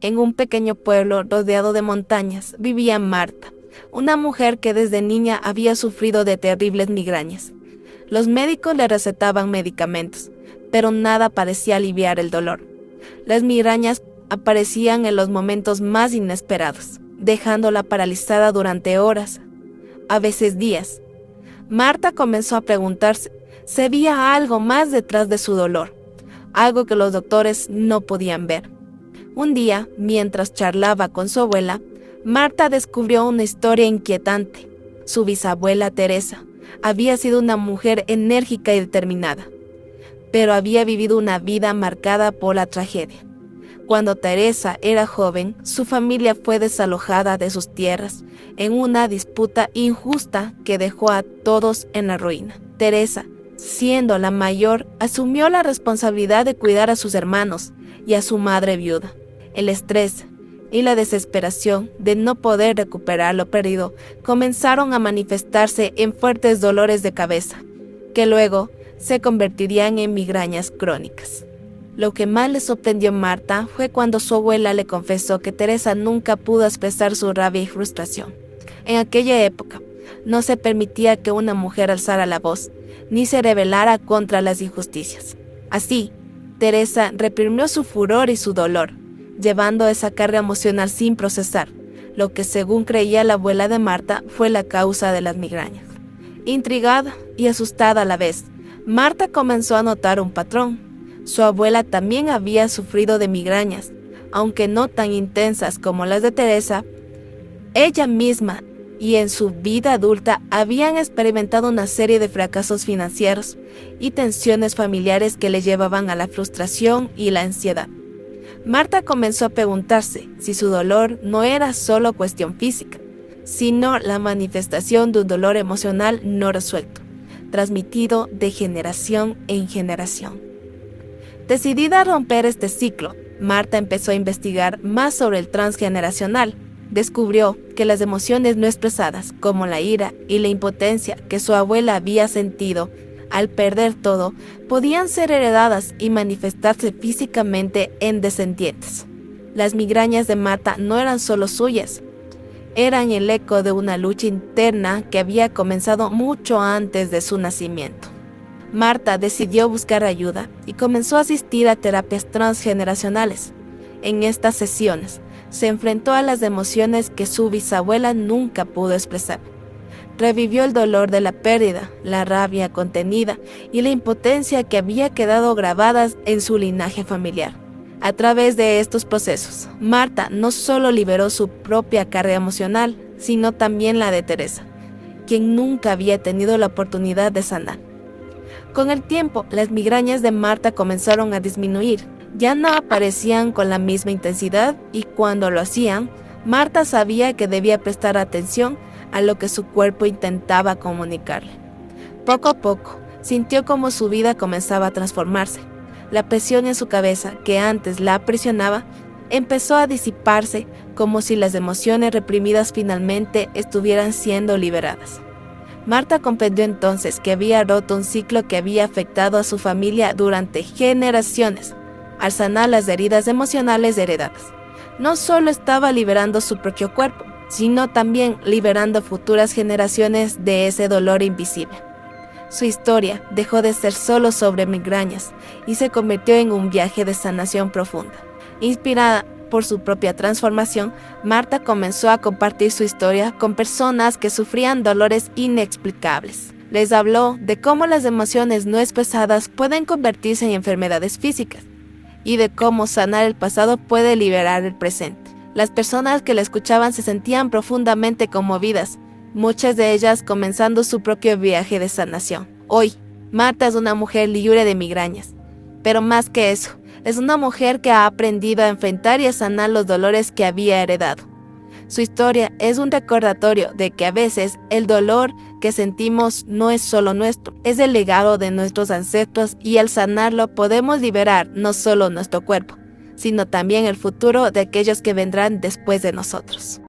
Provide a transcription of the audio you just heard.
En un pequeño pueblo rodeado de montañas vivía Marta, una mujer que desde niña había sufrido de terribles migrañas. Los médicos le recetaban medicamentos, pero nada parecía aliviar el dolor. Las migrañas aparecían en los momentos más inesperados, dejándola paralizada durante horas, a veces días. Marta comenzó a preguntarse si había algo más detrás de su dolor, algo que los doctores no podían ver. Un día, mientras charlaba con su abuela, Marta descubrió una historia inquietante. Su bisabuela Teresa había sido una mujer enérgica y determinada, pero había vivido una vida marcada por la tragedia. Cuando Teresa era joven, su familia fue desalojada de sus tierras en una disputa injusta que dejó a todos en la ruina. Teresa, siendo la mayor, asumió la responsabilidad de cuidar a sus hermanos y a su madre viuda. El estrés y la desesperación de no poder recuperar lo perdido comenzaron a manifestarse en fuertes dolores de cabeza, que luego se convertirían en migrañas crónicas. Lo que más le sorprendió a Marta fue cuando su abuela le confesó que Teresa nunca pudo expresar su rabia y frustración. En aquella época, no se permitía que una mujer alzara la voz, ni se rebelara contra las injusticias. Así, Teresa reprimió su furor y su dolor, llevando esa carga emocional sin procesar, lo que según creía la abuela de Marta fue la causa de las migrañas. Intrigada y asustada a la vez, Marta comenzó a notar un patrón. Su abuela también había sufrido de migrañas, aunque no tan intensas como las de Teresa. Ella misma y en su vida adulta habían experimentado una serie de fracasos financieros y tensiones familiares que le llevaban a la frustración y la ansiedad. Marta comenzó a preguntarse si su dolor no era solo cuestión física, sino la manifestación de un dolor emocional no resuelto, transmitido de generación en generación. Decidida a romper este ciclo, Marta empezó a investigar más sobre el transgeneracional. Descubrió que las emociones no expresadas, como la ira y la impotencia que su abuela había sentido al perder todo, podían ser heredadas y manifestarse físicamente en descendientes. Las migrañas de Marta no eran solo suyas, eran el eco de una lucha interna que había comenzado mucho antes de su nacimiento. Marta decidió buscar ayuda y comenzó a asistir a terapias transgeneracionales. En estas sesiones, se enfrentó a las emociones que su bisabuela nunca pudo expresar. Revivió el dolor de la pérdida, la rabia contenida y la impotencia que había quedado grabadas en su linaje familiar. A través de estos procesos, Marta no solo liberó su propia carga emocional, sino también la de Teresa, quien nunca había tenido la oportunidad de sanar. Con el tiempo, las migrañas de Marta comenzaron a disminuir. Ya no aparecían con la misma intensidad y cuando lo hacían, Marta sabía que debía prestar atención a lo que su cuerpo intentaba comunicarle. Poco a poco, sintió como su vida comenzaba a transformarse. La presión en su cabeza, que antes la aprisionaba, empezó a disiparse como si las emociones reprimidas finalmente estuvieran siendo liberadas. Marta comprendió entonces que había roto un ciclo que había afectado a su familia durante generaciones. Al sanar las heridas emocionales heredadas, no solo estaba liberando su propio cuerpo, sino también liberando futuras generaciones de ese dolor invisible. Su historia dejó de ser solo sobre migrañas y se convirtió en un viaje de sanación profunda. Inspirada por su propia transformación, Marta comenzó a compartir su historia con personas que sufrían dolores inexplicables. Les habló de cómo las emociones no expresadas pueden convertirse en enfermedades físicas y de cómo sanar el pasado puede liberar el presente. Las personas que la escuchaban se sentían profundamente conmovidas, muchas de ellas comenzando su propio viaje de sanación. Hoy, Marta es una mujer libre de migrañas, pero más que eso, es una mujer que ha aprendido a enfrentar y a sanar los dolores que había heredado. Su historia es un recordatorio de que a veces el dolor que sentimos no es solo nuestro, es el legado de nuestros ancestros y al sanarlo podemos liberar no solo nuestro cuerpo, sino también el futuro de aquellos que vendrán después de nosotros.